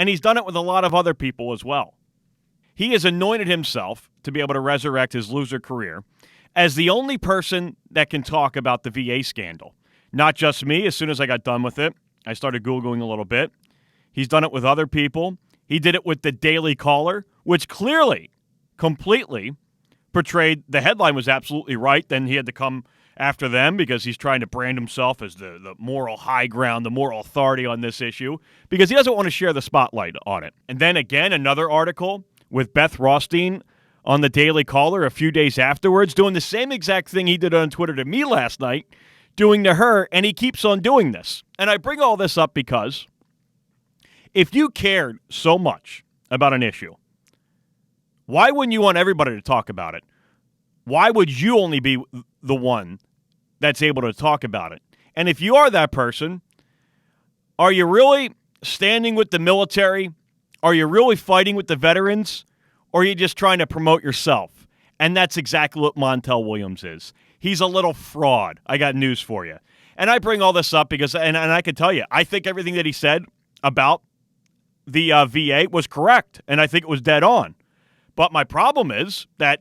And he's done it with a lot of other people as well. He has anointed himself to be able to resurrect his loser career as the only person that can talk about the VA scandal. Not just me. As soon as I got done with it, I started Googling a little bit. He's done it with other people. He did it with the Daily Caller, which clearly, completely portrayed the headline was absolutely right. Then he had to come after them because he's trying to brand himself as the moral high ground, the moral authority on this issue, because he doesn't want to share the spotlight on it. And then again, another article with Beth Rothstein on the Daily Caller a few days afterwards, doing the same exact thing he did on Twitter to me last night, doing to her, and he keeps on doing this. And I bring all this up because if you cared so much about an issue, why wouldn't you want everybody to talk about it? Why would you only be the one that's able to talk about it? And if you are that person, are you really standing with the military? Are you really fighting with the veterans? Or are you just trying to promote yourself? And that's exactly what Montel Williams is. He's a little fraud. I got news for you. And I bring all this up because, and I can tell you, I think everything that he said about the VA was correct, and I think it was dead on. But my problem is that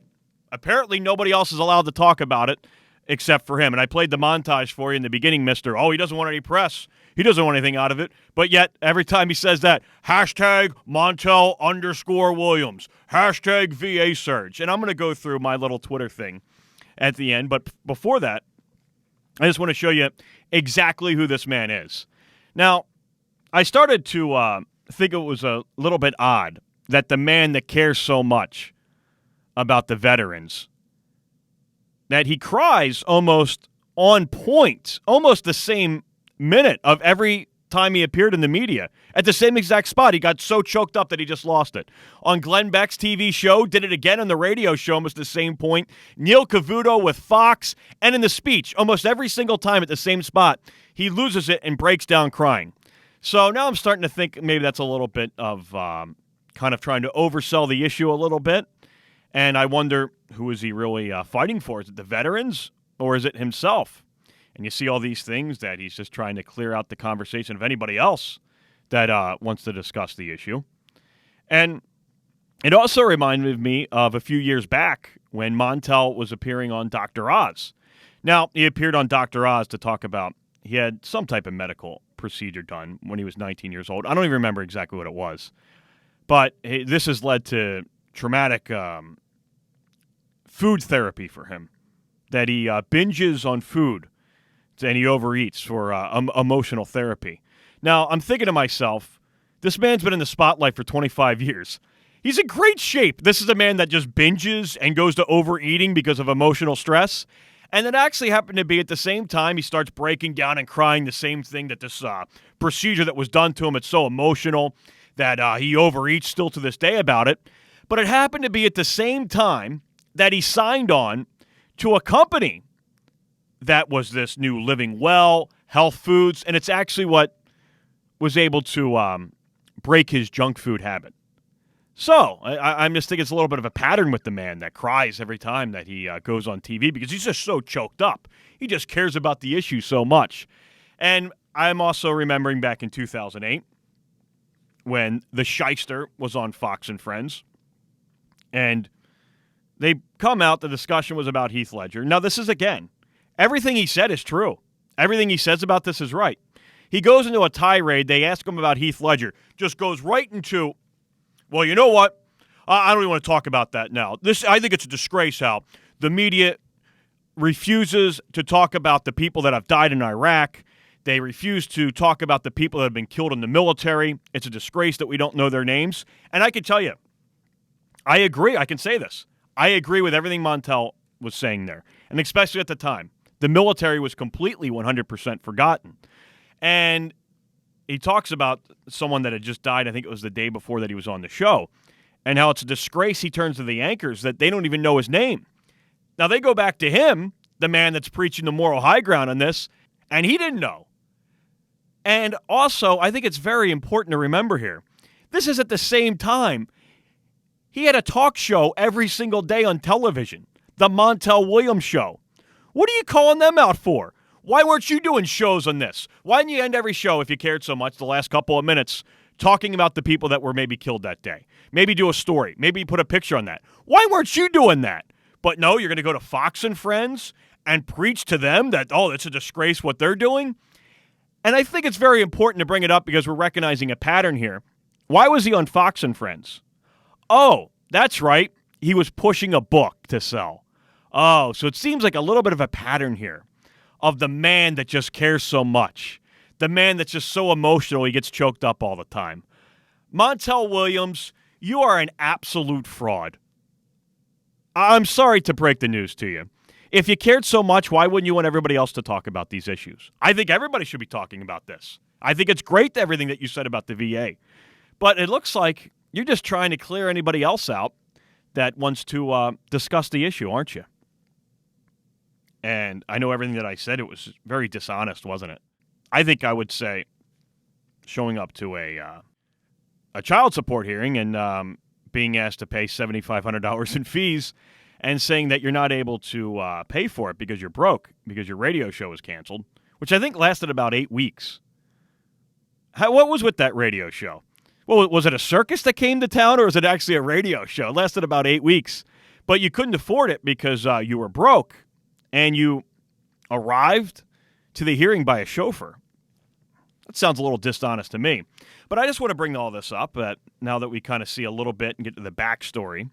apparently nobody else is allowed to talk about it except for him. And I played the montage for you in the beginning, Mr. Oh, he doesn't want any press. He doesn't want anything out of it. But yet, every time he says that, hashtag Montel_Williams, hashtag VA surge. And I'm going to go through my little Twitter thing at the end. But before that, I just want to show you exactly who this man is. Now, I started to think it was a little bit odd that the man that cares so much about the veterans, that he cries almost on point, almost the same minute of every time he appeared in the media at the same exact spot. He got so choked up that he just lost it. On Glenn Beck's TV show, did it again on the radio show, almost the same point. Neil Cavuto with Fox, and in the speech, almost every single time at the same spot, he loses it and breaks down crying. So now I'm starting to think maybe that's a little bit of kind of trying to oversell the issue a little bit. And I wonder, who is he really fighting for? Is it the veterans or is it himself? And you see all these things that he's just trying to clear out the conversation of anybody else that wants to discuss the issue. And it also reminded me of a few years back when Montel was appearing on Dr. Oz. Now, he appeared on Dr. Oz to talk about he had some type of medical procedure done when he was 19 years old. I don't even remember exactly what it was. But this has led to traumatic food therapy for him, that he binges on food and he overeats for emotional therapy. Now, I'm thinking to myself, this man's been in the spotlight for 25 years. He's in great shape. This is a man that just binges and goes to overeating because of emotional stress. And it actually happened to be at the same time he starts breaking down and crying the same thing, that this procedure that was done to him, it's so emotional that he overeats still to this day about it. But it happened to be at the same time that he signed on to a company that was this new Living Well, Health Foods, and it's actually what was able to break his junk food habit. So I'm just thinking it's a little bit of a pattern with the man that cries every time that he goes on TV because he's just so choked up. He just cares about the issue so much. And I'm also remembering back in 2008 when The Shyster was on Fox and Friends. And they come out, the discussion was about Heath Ledger. Now, this is, again, everything he said is true. Everything he says about this is right. He goes into a tirade. They ask him about Heath Ledger. Just goes right into, well, you know what? I don't even want to talk about that now. I think it's a disgrace how the media refuses to talk about the people that have died in Iraq. They refuse to talk about the people that have been killed in the military. It's a disgrace that we don't know their names. And I can tell you, I agree. I can say this. I agree with everything Montel was saying there. And especially at the time, the military was completely 100% forgotten. And he talks about someone that had just died, I think it was the day before that he was on the show, and how it's a disgrace, he turns to the anchors, that they don't even know his name. Now, they go back to him, the man that's preaching the moral high ground on this, and he didn't know. And also, I think it's very important to remember here, this is at the same time, he had a talk show every single day on television, the Montel Williams Show. What are you calling them out for? Why weren't you doing shows on this? Why didn't you end every show, if you cared so much, the last couple of minutes, talking about the people that were maybe killed that day. Maybe do a story. Maybe put a picture on that. Why weren't you doing that? But no, you're going to go to Fox and Friends and preach to them that, oh, it's a disgrace what they're doing? And I think it's very important to bring it up because we're recognizing a pattern here. Why was he on Fox and Friends? Oh, that's right. He was pushing a book to sell. Oh, so it seems like a little bit of a pattern here of the man that just cares so much. The man that's just so emotional he gets choked up all the time. Montel Williams, you are an absolute fraud. I'm sorry to break the news to you. If you cared so much, why wouldn't you want everybody else to talk about these issues? I think everybody should be talking about this. I think it's great, everything that you said about the VA. But it looks like you're just trying to clear anybody else out that wants to discuss the issue, aren't you? And I know everything that I said, it was very dishonest, wasn't it? I think I would say showing up to a child support hearing and being asked to pay $7,500 in fees and saying that you're not able to pay for it because you're broke, because your radio show was canceled, which I think lasted about 8 weeks. What was with that radio show? Well, was it a circus that came to town, or was it actually a radio show? It lasted about 8 weeks. But you couldn't afford it because you were broke, and you arrived to the hearing by a chauffeur. That sounds a little dishonest to me. But I just want to bring all this up now that we kind of see a little bit and get to the backstory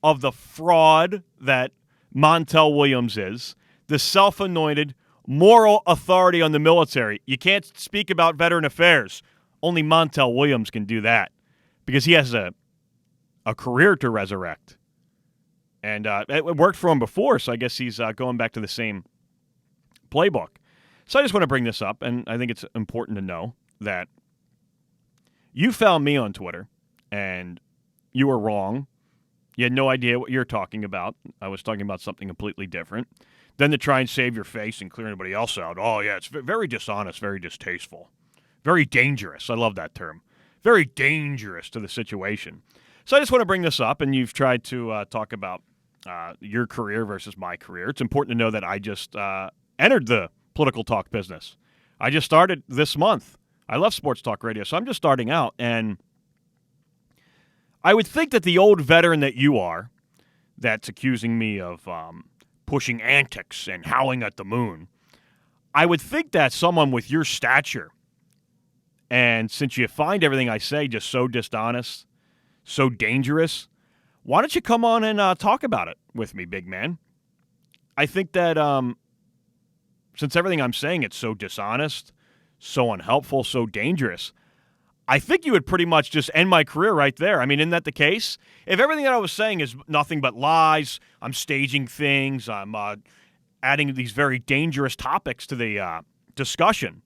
of the fraud that Montel Williams is, the self-anointed moral authority on the military. You can't speak about veteran affairs. Only Montel Williams can do that because he has a career to resurrect. And it worked for him before, so I guess he's going back to the same playbook. So I just want to bring this up, and I think it's important to know that you found me on Twitter, and you were wrong. You had no idea what you're talking about. I was talking about something completely different. Then to try and save your face and clear anybody else out, oh, yeah, it's very dishonest, very distasteful, very dangerous. I love that term. Very dangerous to the situation. So I just want to bring this up, and you've tried to talk about your career versus my career. It's important to know that I just entered the political talk business. I just started this month. I love sports talk radio, so I'm just starting out. And I would think that the old veteran that you are, that's accusing me of pushing antics and howling at the moon, I would think that someone with your stature, and since you find everything I say just so dishonest, so dangerous, why don't you come on and talk about it with me, big man? I think that since everything I'm saying, it's so dishonest, so unhelpful, so dangerous, I think you would pretty much just end my career right there. I mean, isn't that the case? If everything that I was saying is nothing but lies, I'm staging things, I'm adding these very dangerous topics to the discussion.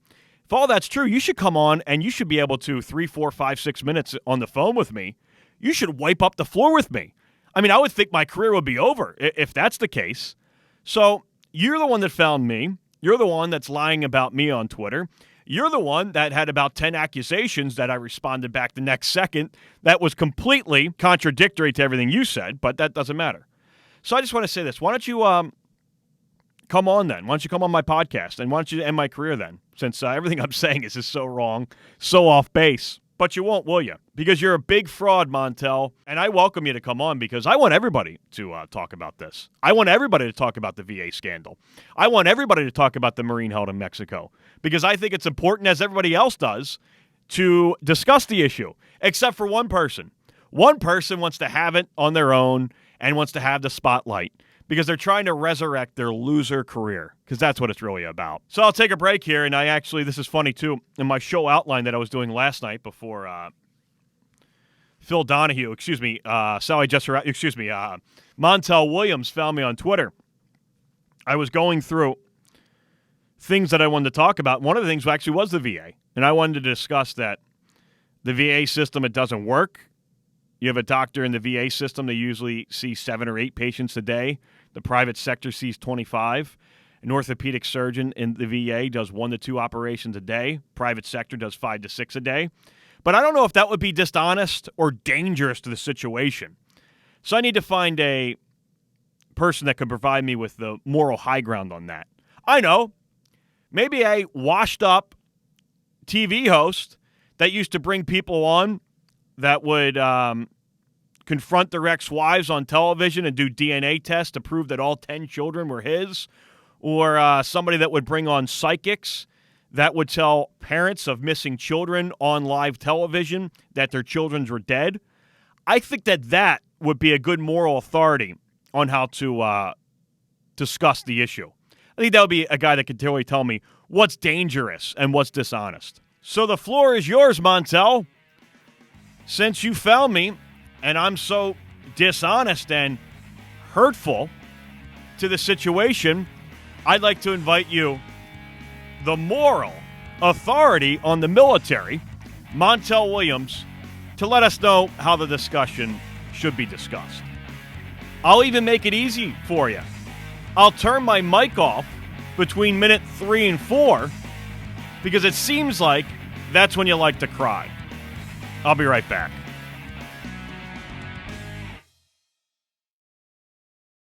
If all that's true, you should come on and you should be able to 3, 4, 5, 6 minutes on the phone with me. You should wipe up the floor with me. I mean, I would think my career would be over if that's the case. So you're the one that found me. You're the one that's lying about me on Twitter. You're the one that had about 10 accusations that I responded back the next second that was completely contradictory to everything you said, but that doesn't matter. So I just want to say this. Why don't you come on then? Why don't you come on my podcast? And why don't you end my career then? Since everything I'm saying is just so wrong, so off base. But you won't, will you? Because you're a big fraud, Montel. And I welcome you to come on because I want everybody to talk about this. I want everybody to talk about the VA scandal. I want everybody to talk about the Marine held in Mexico. Because I think it's important, as everybody else does, to discuss the issue. Except for one person. One person wants to have it on their own and wants to have the spotlight. Because they're trying to resurrect their loser career. Because that's what it's really about. So I'll take a break here. And this is funny too. In my show outline that I was doing last night before Phil Donahue, Montel Williams found me on Twitter. I was going through things that I wanted to talk about. One of the things actually was the VA. And I wanted to discuss that the VA system, it doesn't work. You have a doctor in the VA system, they usually see 7 or 8 patients a day. The private sector sees 25. An orthopedic surgeon in the VA does 1 to 2 operations a day. Private sector does 5 to 6 a day. But I don't know if that would be dishonest or dangerous to the situation. So I need to find a person that could provide me with the moral high ground on that. I know. Maybe a washed-up TV host that used to bring people on that would confront their ex-wives on television and do DNA tests to prove that all 10 children were his, or somebody that would bring on psychics that would tell parents of missing children on live television that their children were dead. I think that would be a good moral authority on how to discuss the issue. I think that would be a guy that could really tell me what's dangerous and what's dishonest. So the floor is yours, Montel. Since you found me and I'm so dishonest and hurtful to the situation, I'd like to invite you, the moral authority on the military, Montel Williams, to let us know how the discussion should be discussed. I'll even make it easy for you. I'll turn my mic off between minute 3 and 4 because it seems like that's when you like to cry. I'll be right back.